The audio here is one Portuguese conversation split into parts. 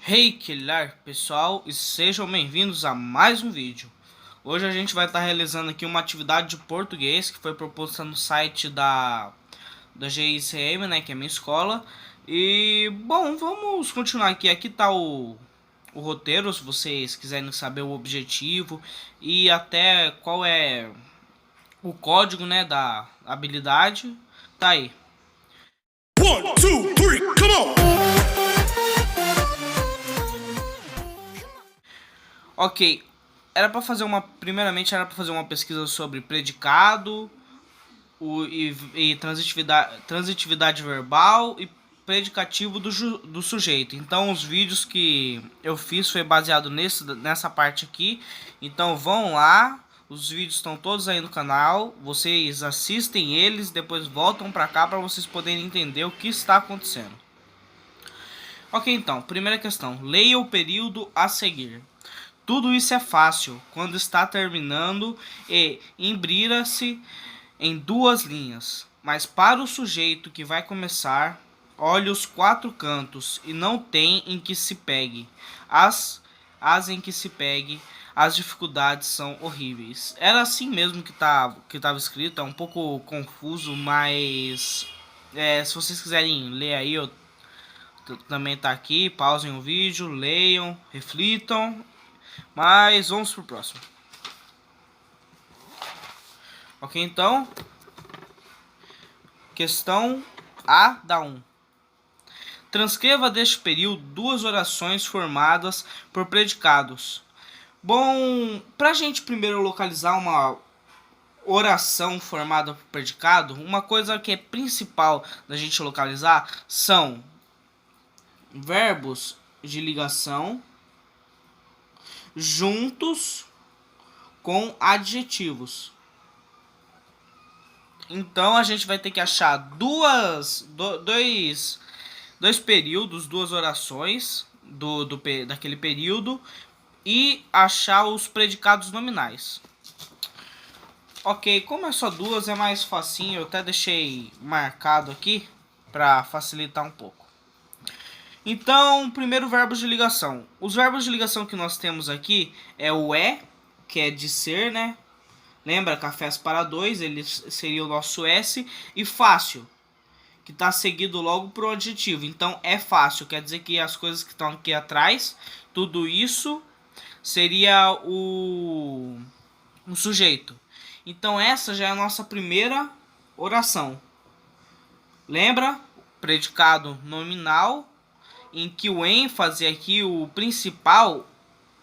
Hey Killer, pessoal, e sejam bem-vindos a mais um vídeo. Hoje a gente vai estar realizando aqui uma atividade de português que foi proposta no site da GICM, né, que é a minha escola. E, bom, vamos continuar aqui. Aqui tá o roteiro, se vocês quiserem saber o objetivo e até qual é o código, né, da habilidade. Tá aí. 1, 2, 3, come on! Ok, primeiramente era para fazer uma pesquisa sobre predicado e transitividade verbal e predicativo do sujeito. Então os vídeos que eu fiz foi baseado nessa parte aqui. Então vão lá, os vídeos estão todos aí no canal, vocês assistem eles, depois voltam para cá para vocês poderem entender o que está acontecendo. Ok, então, primeira questão, leia o período a seguir. Tudo isso é fácil quando está terminando e imbrira-se em duas linhas. Mas para o sujeito que vai começar, olhe os quatro cantos e não tem em que se pegue. As em que se pegue, as dificuldades são horríveis. Era assim mesmo que estava escrito, é um pouco confuso, mas se vocês quiserem ler aí, eu também tá aqui, pausem o vídeo, leiam, reflitam. Mas vamos pro próximo. Ok, então. Questão A da 1. Transcreva deste período duas orações formadas por predicados. Bom, pra gente primeiro localizar uma oração formada por predicado, uma coisa que é principal da gente localizar são verbos de ligação juntos com adjetivos. Então a gente vai ter que achar dois períodos, duas orações daquele período e achar os predicados nominais. Ok, como é só duas é mais facinho, eu até deixei marcado aqui para facilitar um pouco. Então, primeiro verbos de ligação. Os verbos de ligação que nós temos aqui é o que é de ser, né? Lembra, cafés para dois, ele seria o nosso S. E fácil, que está seguido logo por um adjetivo. Então, é fácil, quer dizer que as coisas que estão aqui atrás, tudo isso seria o sujeito. Então, essa já é a nossa primeira oração. Lembra? Predicado nominal, em que o ênfase aqui, o principal,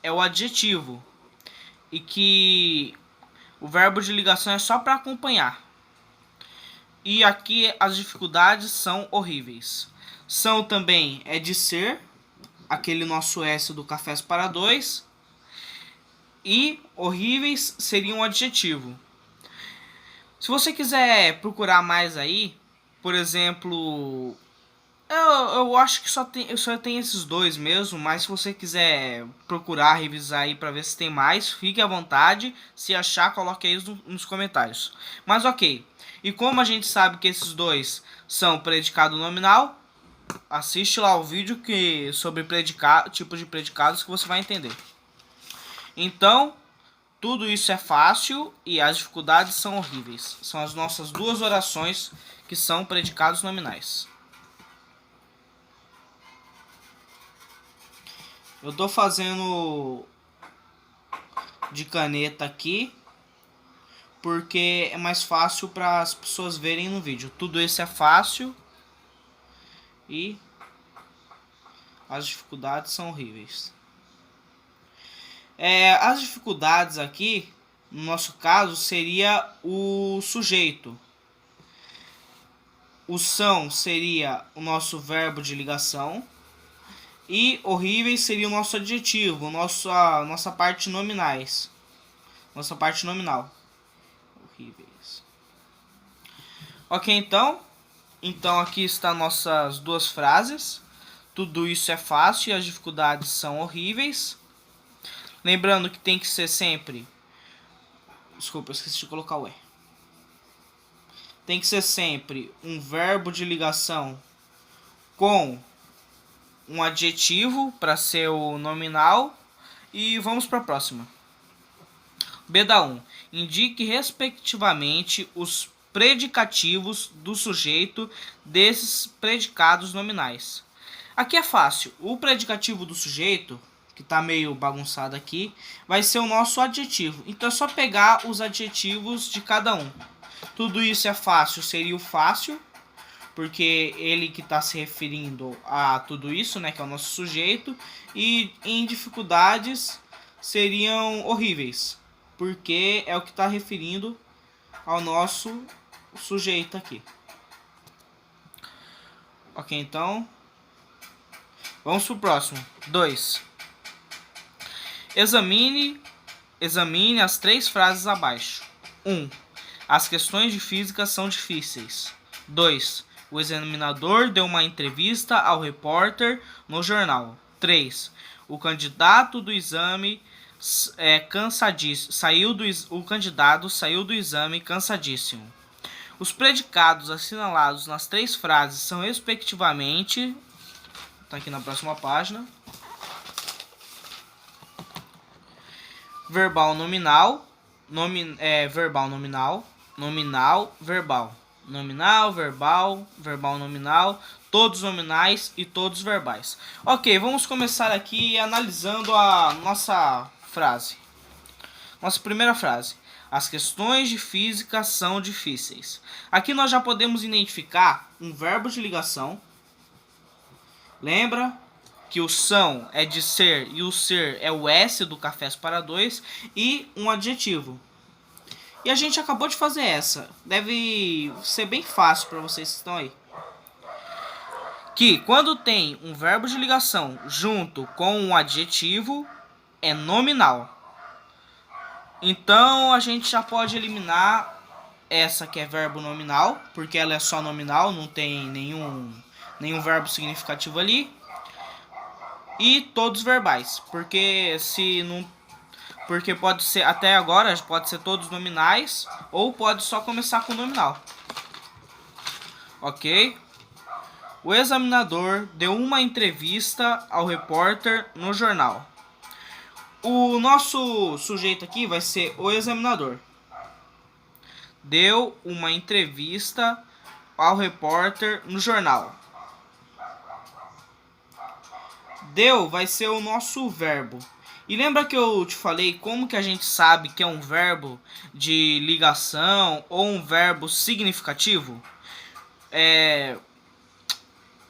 é o adjetivo. E que o verbo de ligação é só para acompanhar. E aqui as dificuldades são horríveis. São também é de ser, aquele nosso S do cafés para dois. E horríveis seria um adjetivo. Se você quiser procurar mais aí, por exemplo, eu acho que só tem esses dois mesmo, mas se você quiser procurar, revisar aí pra ver se tem mais, fique à vontade. Se achar, coloque aí nos comentários. Mas ok, e como a gente sabe que esses dois são predicado nominal, assiste lá o vídeo sobre tipos de predicados que você vai entender. Então, tudo isso é fácil e as dificuldades são horríveis. São as nossas duas orações que são predicados nominais. Eu tô fazendo de caneta aqui porque é mais fácil para as pessoas verem no vídeo. Tudo isso é fácil e as dificuldades são horríveis. As dificuldades aqui, no nosso caso, seria o sujeito. O são seria o nosso verbo de ligação. E horríveis seria o nosso adjetivo, nossa parte nominais. Nossa parte nominal. Horríveis. Ok, então aqui está nossas duas frases. Tudo isso é fácil e as dificuldades são horríveis. Lembrando que tem que ser sempre... Desculpa, eu esqueci de colocar o E. Tem que ser sempre um verbo de ligação com um adjetivo para ser o nominal. E vamos para a próxima. B da 1. Indique respectivamente os predicativos do sujeito desses predicados nominais. Aqui é fácil. O predicativo do sujeito, que está meio bagunçado aqui, vai ser o nosso adjetivo. Então é só pegar os adjetivos de cada um. Tudo isso é fácil, seria o fácil, porque ele que está se referindo a tudo isso, né, que é o nosso sujeito. E em dificuldades seriam horríveis, porque é o que está referindo ao nosso sujeito aqui. Ok, então vamos pro próximo. 2. Examine as 3 frases abaixo. 1. As questões de física são difíceis. 2. O examinador deu uma entrevista ao repórter no jornal. 3. O candidato do exame o candidato saiu do exame cansadíssimo. Os predicados assinalados nas 3 frases são respectivamente... Está aqui na próxima página. Verbal nominal, verbal nominal, nominal, verbal. Nominal, verbal, verbal nominal, todos nominais e todos verbais. Ok, vamos começar aqui analisando a nossa frase. Nossa primeira frase. As questões de física são difíceis. Aqui nós já podemos identificar um verbo de ligação. Lembra que o são é de ser e o ser é o S do Cafés para Dois, e um adjetivo. E a gente acabou de fazer essa. Deve ser bem fácil para vocês que estão aí. Que quando tem um verbo de ligação junto com um adjetivo, é nominal. Então a gente já pode eliminar essa que é verbo nominal, porque ela é só nominal, não tem nenhum verbo significativo ali. E todos verbais, porque pode ser, até agora pode ser todos nominais, ou pode só começar com nominal. Ok? O examinador deu uma entrevista ao repórter no jornal. O nosso sujeito aqui vai ser o examinador. Deu uma entrevista ao repórter no jornal. Deu vai ser o nosso verbo. E lembra que eu te falei como que a gente sabe que é um verbo de ligação ou um verbo significativo?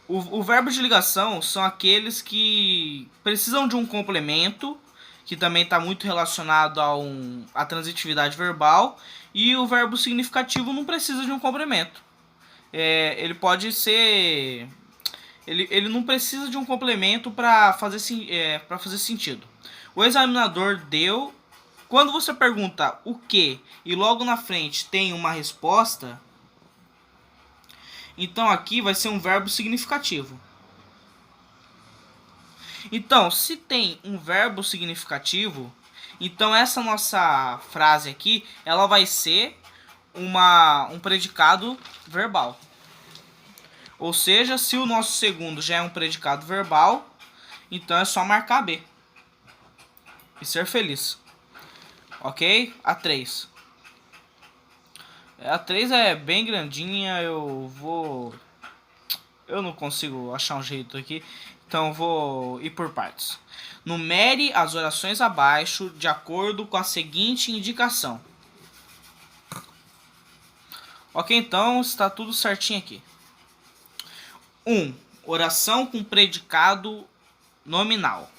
O verbo de ligação são aqueles que precisam de um complemento, que também está muito relacionado à transitividade verbal, e o verbo significativo não precisa de um complemento. Ele pode ser... Ele não precisa de um complemento para fazer sentido. O examinador deu... Quando você pergunta o que e logo na frente tem uma resposta, então aqui vai ser um verbo significativo. Então, se tem um verbo significativo, então essa nossa frase aqui, ela vai ser um predicado verbal. Ou seja, se o nosso segundo já é um predicado verbal, então é só marcar B e ser feliz. Ok? A 3. A 3 é bem grandinha, eu não consigo achar um jeito aqui, então vou ir por partes. Numere as orações abaixo de acordo com a seguinte indicação. Ok, então está tudo certinho aqui. 1. Oração com predicado nominal.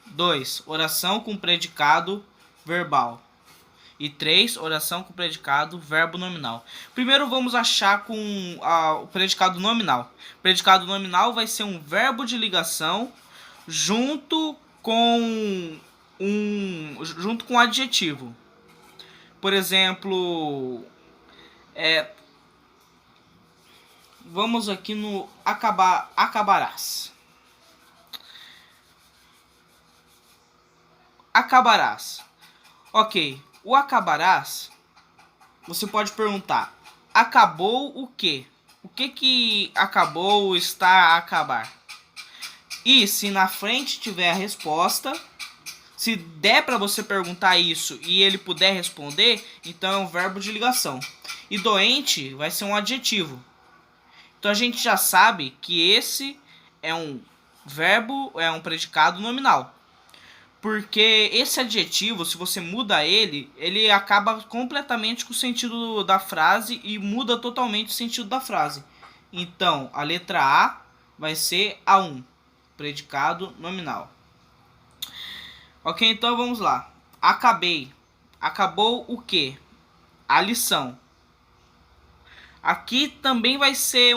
2. Oração com predicado verbal. E 3. Oração com predicado verbo nominal. Primeiro vamos achar com o predicado nominal. O predicado nominal vai ser um verbo de ligação junto com um adjetivo. Por exemplo, vamos aqui no acabarás. Acabarás. Ok, o acabarás, você pode perguntar, acabou o quê? O que acabou está a acabar? E se na frente tiver a resposta, se der para você perguntar isso e ele puder responder, então é um verbo de ligação. E doente vai ser um adjetivo. Então a gente já sabe que esse é um verbo, é um predicado nominal. Porque esse adjetivo, se você muda ele, ele acaba completamente com o sentido da frase e muda totalmente o sentido da frase. Então, a letra A vai ser A1, predicado nominal. Ok, então vamos lá. Acabei. Acabou o quê? A lição. Aqui também vai ser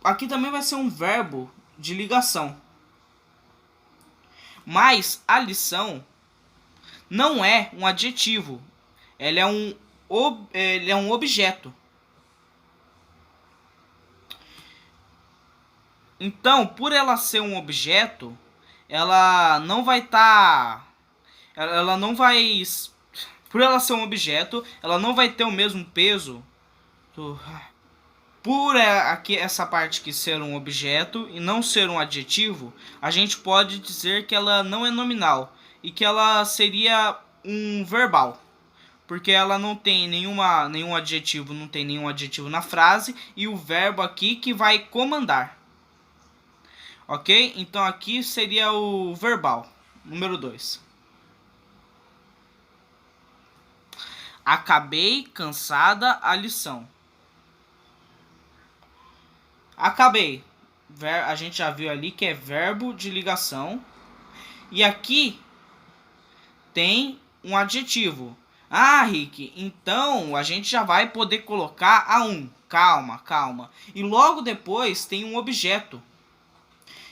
aqui também vai ser um verbo de ligação. Mas a lição não é um adjetivo. Ela é um objeto. Então, por ela ser um objeto, ela não vai estar... ela não vai... Por ela ser um objeto, ela não vai ter o mesmo peso. Por aqui essa parte aqui ser um objeto e não ser um adjetivo, a gente pode dizer que ela não é nominal e que ela seria um verbal, porque ela não tem nenhum adjetivo, não tem nenhum adjetivo na frase e o verbo aqui que vai comandar. Ok? Então aqui seria o verbal, número 2. Acabei cansada a lição. Acabei. A gente já viu ali que é verbo de ligação. E aqui tem um adjetivo. Ah, Rick, então a gente já vai poder colocar A1. Calma, calma. E logo depois tem um objeto.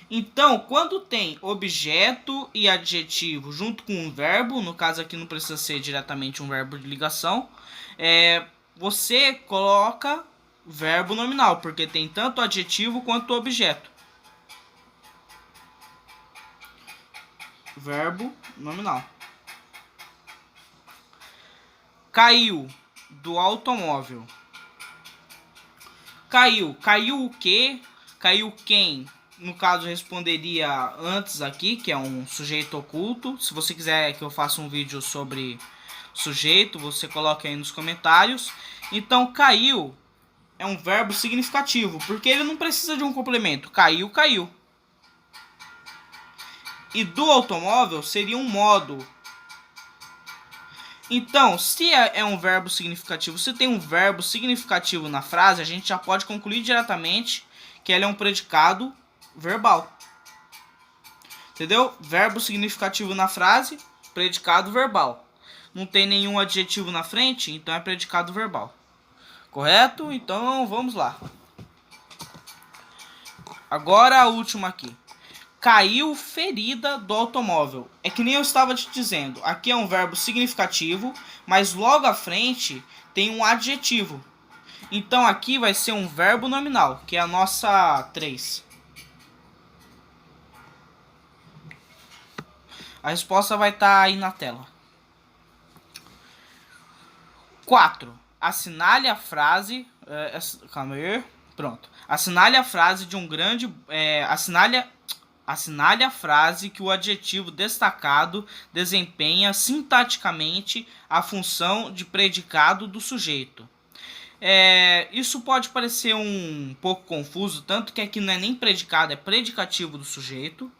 Então, quando tem objeto e adjetivo junto com um verbo, no caso aqui não precisa ser diretamente um verbo de ligação, você coloca verbo nominal, porque tem tanto adjetivo quanto objeto. Verbo nominal. Caiu do automóvel. Caiu. Caiu o quê? Caiu quem? No caso, responderia antes aqui, que é um sujeito oculto. Se você quiser que eu faça um vídeo sobre sujeito, você coloca aí nos comentários. Então, caiu é um verbo significativo, porque ele não precisa de um complemento. Caiu, caiu. E do automóvel seria um modo. Então, se é um verbo significativo, se tem um verbo significativo na frase, a gente já pode concluir diretamente que ele é um predicado verbal. Entendeu? Verbo significativo na frase, predicado verbal. Não tem nenhum adjetivo na frente, então é predicado verbal. Correto? Então vamos lá. Agora a última aqui. Caiu ferida do automóvel. É que nem eu estava te dizendo. Aqui é um verbo significativo, mas logo à frente tem um adjetivo. Então aqui vai ser um verbo nominal, que é a nossa 3. A resposta vai estar aí na tela. 4. Assinale a frase... calma aí. Pronto. Assinale a frase de um grande... Assinale a frase que o adjetivo destacado desempenha sintaticamente a função de predicado do sujeito. Isso pode parecer um pouco confuso, tanto que aqui não é nem predicado, é predicativo do sujeito.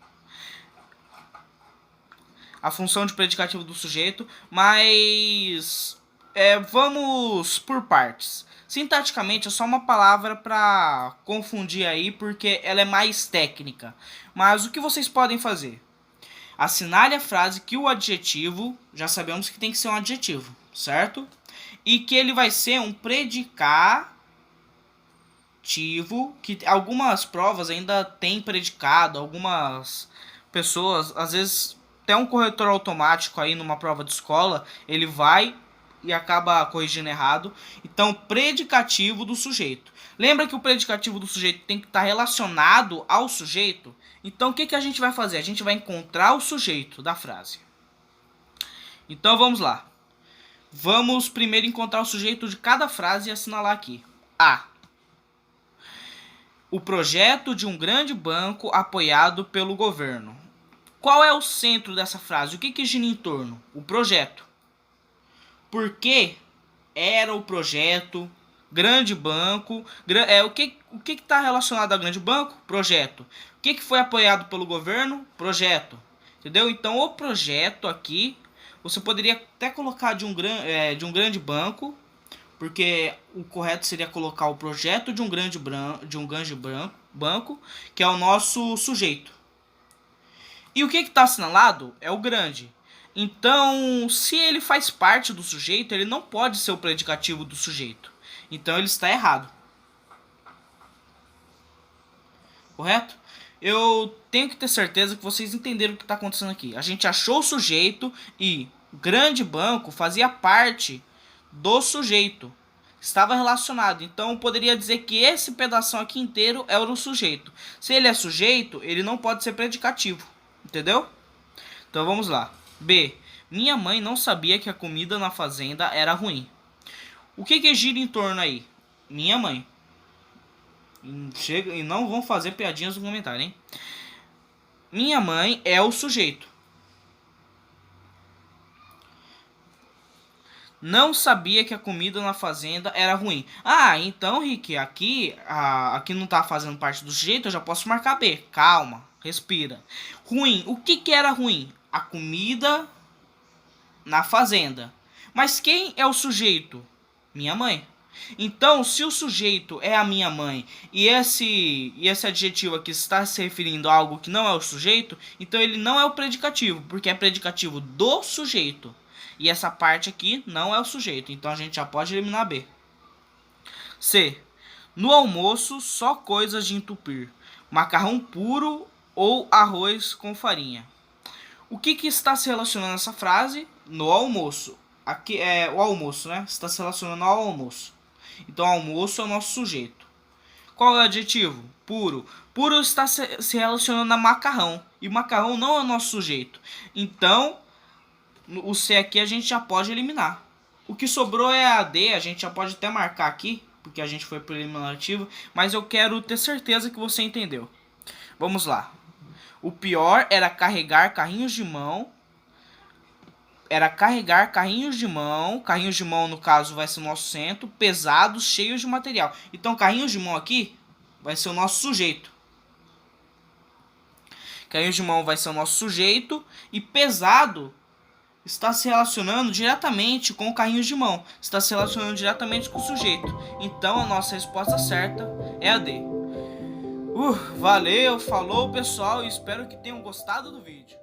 A função de predicativo do sujeito, mas vamos por partes. Sintaticamente é só uma palavra para confundir aí, porque ela é mais técnica. Mas o que vocês podem fazer? Assinale a frase que o adjetivo, já sabemos que tem que ser um adjetivo, certo? E que ele vai ser um predicativo, que algumas provas ainda tem predicado, algumas pessoas, às vezes até um corretor automático aí numa prova de escola, ele vai e acaba corrigindo errado. Então, predicativo do sujeito. Lembra que o predicativo do sujeito tem que estar relacionado ao sujeito? Então, o que a gente vai fazer? A gente vai encontrar o sujeito da frase. Então, vamos lá. Vamos primeiro encontrar o sujeito de cada frase e assinalar aqui. A. o projeto de um grande banco apoiado pelo governo. Qual é o centro dessa frase? O que gira em torno? O projeto. Por que era o projeto? Grande banco. O que está relacionado ao grande banco? Projeto. O que foi apoiado pelo governo? Projeto. Entendeu? Então o projeto aqui, você poderia até colocar de um grande banco, porque o correto seria colocar o projeto de um grande banco, que é o nosso sujeito. E o que está assinalado é o grande. Então, se ele faz parte do sujeito, ele não pode ser o predicativo do sujeito. Então, ele está errado. Correto? Eu tenho que ter certeza que vocês entenderam o que está acontecendo aqui. A gente achou o sujeito e o grande banco fazia parte do sujeito. Estava relacionado. Então, eu poderia dizer que esse pedaço aqui inteiro era o sujeito. Se ele é sujeito, ele não pode ser predicativo. Entendeu? Então vamos lá. B. Minha mãe não sabia que a comida na fazenda era ruim. O que gira em torno aí? Minha mãe. Chega e não vão fazer piadinhas no comentário, hein? Minha mãe é o sujeito. Não sabia que a comida na fazenda era ruim. Ah, então, Rick, aqui não tá fazendo parte do sujeito, eu já posso marcar B. Calma. Respira. Ruim. O que era ruim? A comida na fazenda. Mas quem é o sujeito? Minha mãe. Então, se o sujeito é a minha mãe e esse adjetivo aqui está se referindo a algo que não é o sujeito, então ele não é o predicativo, porque é predicativo do sujeito. E essa parte aqui não é o sujeito, então a gente já pode eliminar B. C. No almoço, só coisas de entupir. Macarrão puro ou arroz com farinha. O que está se relacionando essa frase? No almoço. Aqui é o almoço, né? Está se relacionando ao almoço. Então, almoço é o nosso sujeito. Qual é o adjetivo? Puro. Puro está se relacionando a macarrão. E macarrão não é o nosso sujeito. Então, o C aqui a gente já pode eliminar. O que sobrou é a D. A gente já pode até marcar aqui, porque a gente foi para o eliminativo. Mas eu quero ter certeza que você entendeu. Vamos lá. O pior era carregar carrinhos de mão. Carrinhos de mão, no caso, vai ser o nosso centro. Pesados, cheios de material. Então, carrinhos de mão aqui vai ser o nosso sujeito. Carrinhos de mão vai ser o nosso sujeito. E pesado está se relacionando diretamente com carrinhos de mão. Está se relacionando diretamente com o sujeito. Então, a nossa resposta certa é a D. Valeu, falou pessoal, e espero que tenham gostado do vídeo.